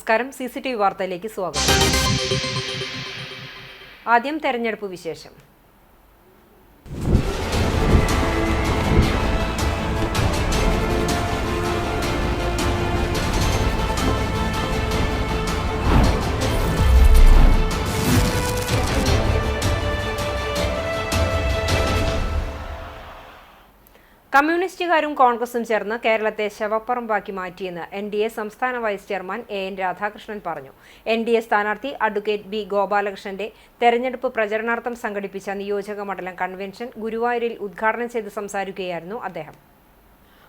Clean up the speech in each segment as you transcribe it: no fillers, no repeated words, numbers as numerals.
നമസ്കാരം. CCTV വാർത്തയിലേക്ക് സ്വാഗതം. ആദ്യം തെരഞ്ഞെടുപ്പ് വിശേഷം. കമ്മ്യൂണിസ്റ്റുകാരും കോൺഗ്രസും ചേർന്ന് കേരളത്തെ ശവപ്പറമ്പാക്കി മാറ്റിയെന്ന് NDA സംസ്ഥാന വൈസ് ചെയർമാൻ AN രാധാകൃഷ്ണൻ പറഞ്ഞു. NDA സ്ഥാനാർത്ഥി അഡ്വക്കേറ്റ് B ഗോപാലകൃഷ്ണന്റെ തെരഞ്ഞെടുപ്പ് പ്രചരണാർത്ഥം സംഘടിപ്പിച്ച നിയോജക മണ്ഡലം കൺവെൻഷൻ ഗുരുവായൂരിൽ ഉദ്ഘാടനം ചെയ്ത് സംസാരിക്കുകയായിരുന്നു അദ്ദേഹം.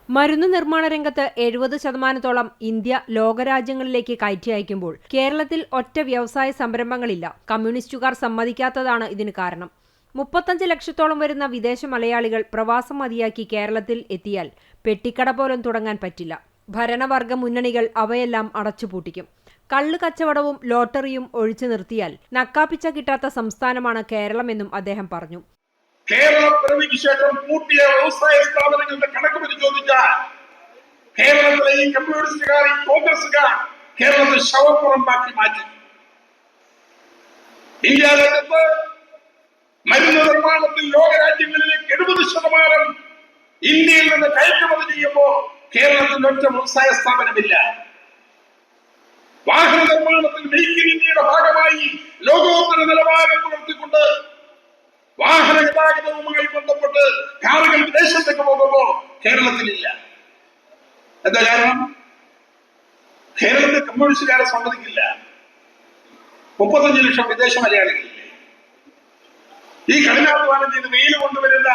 മരുന്ന് നിർമ്മാണ രംഗത്ത് 70% ഇന്ത്യ ലോകരാജ്യങ്ങളിലേക്ക് കയറ്റി അയക്കുമ്പോൾ കേരളത്തിൽ ഒറ്റ വ്യവസായ സംരംഭങ്ങളില്ല. കമ്മ്യൂണിസ്റ്റുകാർ സമ്മതിക്കാത്തതാണ് ഇതിന് കാരണം. 35 ലക്ഷത്തോളം വരുന്ന വിദേശ മലയാളികൾ പ്രവാസം മതിയാക്കി കേരളത്തിൽ എത്തിയാൽ പെട്ടിക്കട പോലും തുടങ്ങാൻ പറ്റില്ല. ഭരണവർഗ മുന്നണികൾ അവയെല്ലാം അടച്ചുപൂട്ടിക്കും. കള്ള് കച്ചവടവും ലോട്ടറിയും ഒഴിച്ചു നിർത്തിയാൽ നക്കാപ്പിച്ച കിട്ടാത്ത സംസ്ഥാനമാണ് കേരളമെന്നും അദ്ദേഹം പറഞ്ഞു. കേരളപ്പിറവിക്ക് ശേഷം കൂട്ടിയ വ്യവസായ സ്ഥാപനങ്ങളുടെ കണക്ക് പരിശോധിച്ചാൽ കേരളത്തിലെ ഈ കമ്മ്യൂണിസ്റ്റുകാർ, ഈ കോൺഗ്രസുകാർ കേരളത്തെ ശവപ്പുറമ്പാക്കി മാറ്റി. ഇന്ത്യ രാജ്യത്ത് മരുന്ന് നിർമ്മാണത്തിൽ ലോകരാജ്യങ്ങളിലേക്ക് 70% ഇന്ത്യയിൽ നിന്ന് കയറ്റുമതി ചെയ്യുമ്പോൾ കേരളത്തിൽ ഒറ്റ വ്യവസായ സ്ഥാപനമില്ല. വാഹന നിർമ്മാണത്തിൽ മെയ്ക്ക് ഇൻ ഇന്ത്യയുടെ ഭാഗമായി ലോകോത്തര നിലവാരം പുലർത്തിക്കൊണ്ട് വാഹന ഗതാഗതവുമായി ബന്ധപ്പെട്ട് കാറുകൾ വിദേശത്തേക്ക് പോകുമ്പോൾ കേരളത്തിലില്ല. എന്താ കാരണം? കേരളത്തിൽ കമ്മ്യൂണിസ്റ്റുകാരെ സമ്മതിക്കില്ല. 35 ലക്ഷം വിദേശ മലയാളികളില്ലേ? ഈ കഠിനാധ്വാനം ചെയ്ത് വെയിൽ കൊണ്ടുവരുന്ന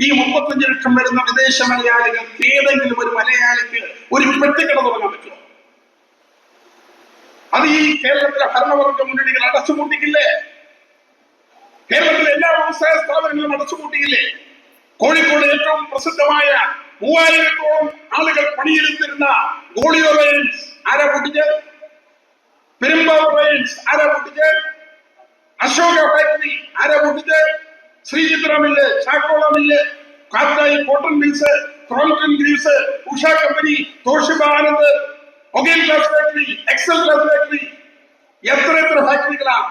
ഈ 35 ലക്ഷം വരുന്ന വിദേശ മലയാളികൾക്ക് ഏതെങ്കിലും ഒരു മലയാളിക്ക് ഒരു പെട്ടിക്കട തുടങ്ങാൻ പറ്റുമോ? അത് ഈ കേരളത്തിലെ ഭരണവർഗ മുന്നണികൾ അടച്ചുപൂട്ടിക്കില്ലേ? കേരളത്തിലെ എല്ലാ വ്യവസായ സ്ഥാപനങ്ങളും അടച്ചുപൂട്ടിയില്ലേ? കോഴിക്കോട് ഏറ്റവും പ്രസിദ്ധമായ 3000-ഓളം ആളുകൾ പണിയെടുത്തിരുന്ന ഗോളിയോ റെയിൻസ് ആരാ പൊട്ടിച്ച്? പെരുമ്പാവൂർ റെയിൻസ് ആരാ പൊട്ടിച്ച്? അശോക ഫാക്ടറി ആരാ പൊട്ടിച്ച്? ശ്രീചിത്ര മില്ല്, ചാക്കോള മില്ല്, കാറ്റായി cotton mills, Crompton Greaves, Usha company, Toshiba Anand, ഒഗൈൻ glass factory, Excel glass factory, എത്ര ഫാക്ടറികളാണ്?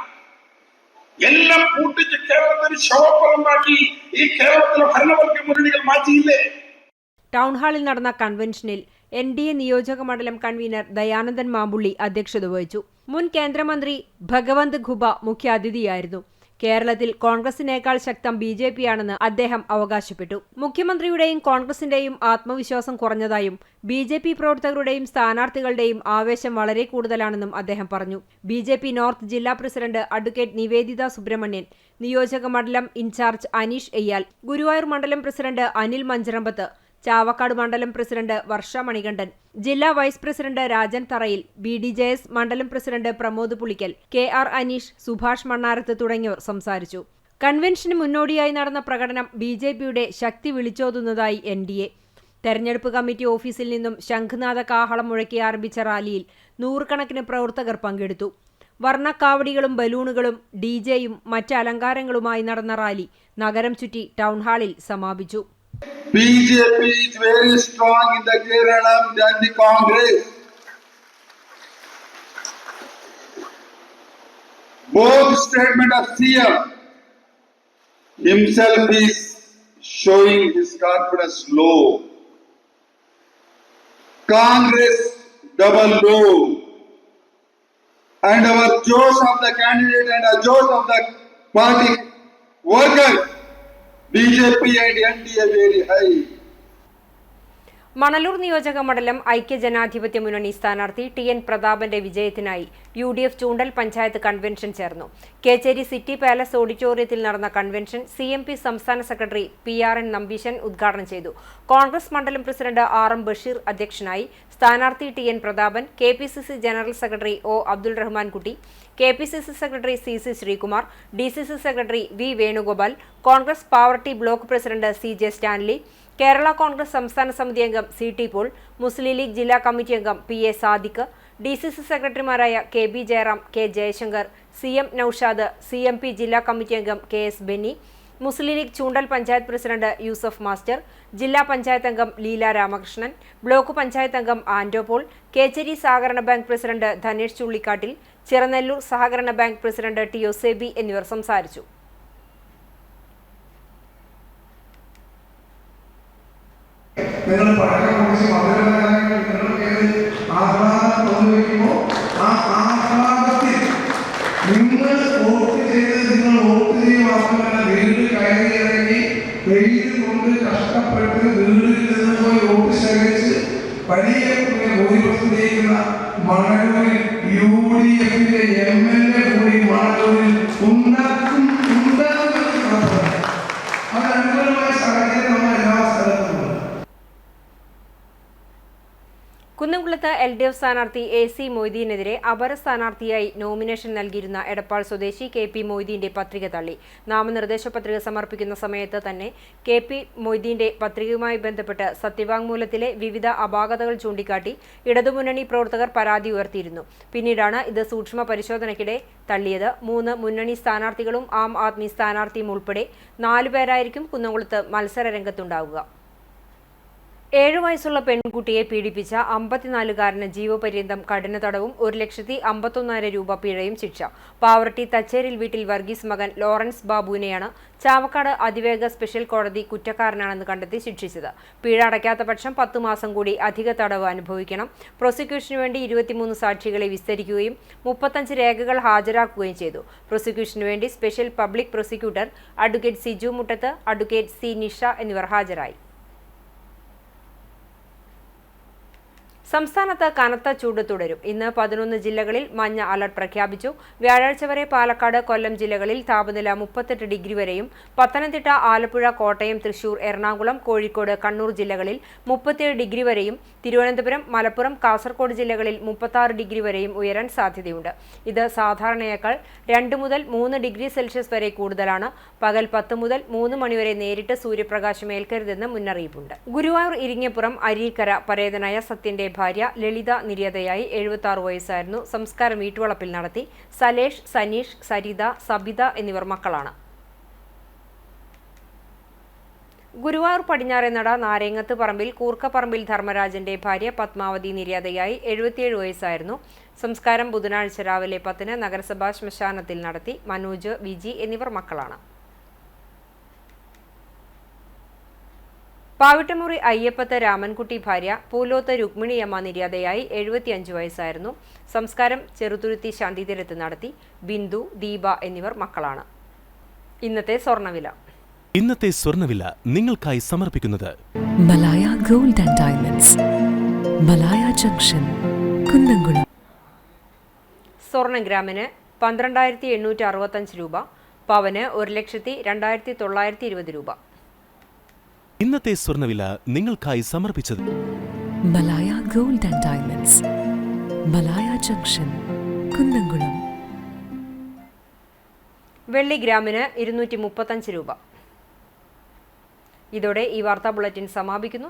എല്ലാം പൂട്ടിച്ച് കേരളത്തിന് ശവപ്പുറമ്പാക്കി ഈ കേരളത്തിലെ ഭരണവർഗ മുന്നണികൾ മാറ്റിയില്ലേ? ടൗൺ ഹാളിൽ നടന്ന കൺവെൻഷനിൽ NDA നിയോജക മണ്ഡലം കൺവീനർ ദയാനന്ദൻ മാമ്പുള്ളി അധ്യക്ഷത വഹിച്ചു. മുൻ കേന്ദ്രമന്ത്രി ഭഗവന്ത് ഖുബ മുഖ്യാതിഥിയായിരുന്നു. കേരളത്തിൽ കോൺഗ്രസിനേക്കാൾ ശക്തം BJP ആണെന്ന് അദ്ദേഹം അവകാശപ്പെട്ടു. മുഖ്യമന്ത്രിയുടെയും കോൺഗ്രസിന്റെയും ആത്മവിശ്വാസം കുറഞ്ഞതായും BJP പ്രവർത്തകരുടെയും സ്ഥാനാർത്ഥികളുടെയും ആവേശം വളരെ കൂടുതലാണെന്നും അദ്ദേഹം പറഞ്ഞു. BJP നോർത്ത് ജില്ലാ പ്രസിഡന്റ് അഡ്വക്കേറ്റ് നിവേദിത സുബ്രഹ്മണ്യൻ, നിയോജക മണ്ഡലം ഇൻചാർജ് അനീഷ് എയ്യാൽ, ഗുരുവായൂർ മണ്ഡലം പ്രസിഡന്റ് അനിൽ മഞ്ചറമ്പത്ത്, ചാവക്കാട് മണ്ഡലം പ്രസിഡന്റ് വർഷ മണികണ്ഠൻ, ജില്ലാ വൈസ് പ്രസിഡന്റ് രാജൻ തറയിൽ, BDJS മണ്ഡലം പ്രസിഡന്റ് പ്രമോദ് പുളിക്കൽ, KR അനീഷ്, സുഭാഷ് മണ്ണാരത്ത് തുടങ്ങിയവർ സംസാരിച്ചു. കൺവെൻഷന് മുന്നോടിയായി നടന്ന പ്രകടനം BJPയുടെ ശക്തി വിളിച്ചോതുന്നതായി NDA. തെരഞ്ഞെടുപ്പ് കമ്മിറ്റി ഓഫീസിൽ നിന്നും ശംഖുനാഥ കാഹളം മുഴക്കി ആരംഭിച്ച റാലിയിൽ 100 കണക്കിന് പ്രവർത്തകർ പങ്കെടുത്തു. വർണ്ണക്കാവടികളും ബലൂണുകളും DJയും മറ്റ് അലങ്കാരങ്ങളുമായി നടന്ന റാലി നഗരം ചുറ്റി ടൗൺഹാളിൽ സമാപിച്ചു. BJP is very strong in the Kerala than the Congress. Both statement of CM himself is showing his confidence low. Congress double low. And our josh of the candidate and our josh of the party workers, BJP and NDA very high. Manalur നിയോജക മണ്ഡലം ഐക്യജനാധിപത്യ മുന്നണി സ്ഥാനാർത്ഥി TN പ്രതാപന്റെ വിജയത്തിനായി UDF ചൂണ്ടൽ panchayat convention ചേർന്നു. Kecheri city palace ഓഡിറ്റോറിയത്തിൽ നടന്ന convention CMP സംസ്ഥാന secretary PRN Nambeesan ഉദ്ഘാടനം ചെയ്തു. കോൺഗ്രസ് മണ്ഡലം പ്രസിഡന്റ് RM ബഷീർ അധ്യക്ഷനായി. സ്ഥാനാർത്ഥി TN Prathapan, KPCC general secretary O Abdul Rahman Kutty, KPCC secretary CC Sreekumar, DCC secretary V Venugopal, Congress Pavaratty block president CJ Stanley, Kerala Congress സംസ്ഥാന സമിതി അംഗം CT പോൾ, മുസ്ലിം ലീഗ് ജില്ലാ കമ്മിറ്റി അംഗം PA സാദിഖ്, DCC സെക്രട്ടറിമാരായ KB Jayaram, K Jayashankar, CM Naushad, CMP ജില്ലാ കമ്മിറ്റി അംഗം KS Benny, Muslim League Choondal panchayat president Yusuf master, ജില്ലാ പഞ്ചായത്ത് അംഗം ലീല രാമകൃഷ്ണൻ, ബ്ലോക്ക് പഞ്ചായത്ത് അംഗം ആൻഡോ പോൾ, കേച്ചേരി സഹകരണ ബാങ്ക് പ്രസിഡന്റ് ധനേഷ് ചുള്ളിക്കാട്ടിൽ, ചിറനെല്ലൂർ സഹകരണ ബാങ്ക് പ്രസിഡന്റ് ടി ഒസേബി എന്നിവർ സംസാരിച്ചു. നിങ്ങൾ പഴക്കം കുറിച്ച് മധുരകാലങ്ങൾ നിങ്ങൾക്ക് ആഹ്ലാദം തോന്നിവെക്കുമ്പോൾ ആ ആഹ്ലാദത്തിൽ നിങ്ങൾ വോട്ട് ചെയ്ത് മാത്രമല്ല വീട് കയറി ഇറങ്ങി വെയിൽ കൊണ്ട് കഷ്ടപ്പെട്ട് വീട്ടിൽ നിന്ന് പോയി വോട്ട് ശേഖരിച്ച് വലിയ ഭൂരിപക്ഷം ജയിക്കുന്ന മണലൂരിൽ UDF MLA കൂടി മണലൂരിൽ ഉണ്ടാകും. അത് അനുകൂലമായ സാഹചര്യം നമ്മൾ എല്ലാ സ്ഥലത്തും. കുന്നംകുളത്ത് LDF സ്ഥാനാർത്ഥി AC മൊയ്തീനെതിരെ അപര സ്ഥാനാർത്ഥിയായി നോമിനേഷൻ നൽകിയിരുന്ന എടപ്പാൾ സ്വദേശി KP മൊയ്തീന്റെ പത്രിക തള്ളി. നാമനിർദ്ദേശ പത്രിക സമർപ്പിക്കുന്ന സമയത്ത് തന്നെ KP മൊയ്തീന്റെ പത്രികയുമായി ബന്ധപ്പെട്ട് സത്യവാങ്മൂലത്തിലെ വിവിധ അപാകതകൾ ചൂണ്ടിക്കാട്ടി ഇടതുമുന്നണി പ്രവർത്തകർ പരാതി ഉയർത്തിയിരുന്നു. പിന്നീടാണ് ഇത് സൂക്ഷ്മ പരിശോധനയ്ക്കിടെ തള്ളിയത്. 3 മുന്നണി സ്ഥാനാർത്ഥികളും ആം ആദ്മി സ്ഥാനാർത്ഥിയും ഉൾപ്പെടെ 4 പേരായിരിക്കും കുന്നംകുളത്ത് മത്സര രംഗത്തുണ്ടാവുക. 7 വയസ്സുള്ള പെൺകുട്ടിയെ പീഡിപ്പിച്ച 54-കാരന് ജീവപര്യന്തം കഠിന തടവും 1,51,000 രൂപ പിഴയും ശിക്ഷ. പാവറട്ടി തച്ചേരിൽ വീട്ടിൽ വർഗീസ് മകൻ ലോറൻസ് ബാബുവിനെയാണ് ചാവക്കാട് അതിവേഗ സ്പെഷ്യൽ കോടതി കുറ്റക്കാരനാണെന്ന് കണ്ടെത്തി ശിക്ഷിച്ചത്. പിഴ അടയ്ക്കാത്ത പക്ഷം 10 മാസം കൂടി അധിക തടവ് അനുഭവിക്കണം. പ്രോസിക്യൂഷനു വേണ്ടി 23 സാക്ഷികളെ വിസ്തരിക്കുകയും 35 രേഖകൾ ഹാജരാക്കുകയും ചെയ്തു. പ്രോസിക്യൂഷനു വേണ്ടി special public prosecutor advocate Siju Muttath, advocate C Nisha എന്നിവർ ഹാജരായി. സംസ്ഥാനത്ത് കനത്ത ചൂട് തുടരും. ഇന്ന് 11 ജില്ലകളിൽ മഞ്ഞ അലർട്ട് പ്രഖ്യാപിച്ചു. വ്യാഴാഴ്ച വരെ പാലക്കാട്, കൊല്ലം ജില്ലകളിൽ താപനില 38 ഡിഗ്രി വരെയും, പത്തനംതിട്ട, ആലപ്പുഴ, കോട്ടയം, തൃശൂർ, എറണാകുളം, കോഴിക്കോട്, കണ്ണൂർ ജില്ലകളിൽ 37 ഡിഗ്രി വരെയും, തിരുവനന്തപുരം, മലപ്പുറം, കാസർഗോഡ് ജില്ലകളിൽ 36 ഡിഗ്രി വരെയും ഉയരാൻ സാധ്യതയുണ്ട്. ഇത് സാധാരണയേക്കാൾ 2 മുതൽ 3 ഡിഗ്രി സെൽഷ്യസ് വരെ കൂടുതലാണ്. പകൽ 10 മുതൽ 3 മണിവരെ നേരിട്ട് സൂര്യപ്രകാശം ഏൽക്കരുതെന്ന് മുന്നറിയിപ്പുണ്ട്. ഗുരുവായൂർ ഇരിങ്ങപ്പുറം അരീക്കര പരേതനായ സത്യന്റെ ഭാര്യ ലളിത നിര്യാതയായി. 76 വയസ്സായിരുന്നു. സംസ്കാരം വീട്ടുവളപ്പിൽ നടത്തി. സലേഷ്, സനീഷ്, സരിത, സബിത എന്നിവർ മക്കളാണ്. ഗുരുവായൂർ പടിഞ്ഞാറേനട നാരേങ്ങത്ത് പറമ്പിൽ കൂർക്കപ്പറമ്പിൽ ധർമ്മരാജന്റെ ഭാര്യ പത്മാവതി നിര്യാതയായി. 77 വയസ്സായിരുന്നു. സംസ്കാരം ബുധനാഴ്ച രാവിലെ 10-ന് നഗരസഭാ ശ്മശാനത്തിൽ നടത്തി. മനോജ്, വിജി എന്നിവർ മക്കളാണ്. പാവിട്ടമുറി അയ്യപ്പത്ത് രാമൻകുട്ടി ഭാര്യ പൂലോത്ത് രുക്മിണിയമ്മ നിര്യാതയായി. 75 വയസ്സായിരുന്നു. സംസ്കാരം ചെറുതുരുത്തി ശാന്തിതീരത്ത് നടത്തി. ബിന്ദു, ദീപ എന്നിവർ മക്കളാണ്. ഇന്നത്തെ സ്വർണ്ണവില നിങ്ങൾക്കായി സമർപ്പിക്കുന്നത് Malaya gold and diamonds, Malaya junction, Kunnamkulam. സ്വർണ്ണം ഗ്രാമിന് 12,865 രൂപ, പവന് 1,02,920 രൂപ. ഇന്നത്തെ സ്വർണ്ണവില നിങ്ങൾക്കായി സമർപ്പിച്ചത് Malaya gold and diamonds, Malaya junction, Kunnamkulam. വെള്ളി ഗ്രാമിന് 235 രൂപ. ഇതോടെ ഈ വാർത്താ ബുള്ളറ്റിൻ സമാപിക്കുന്നു.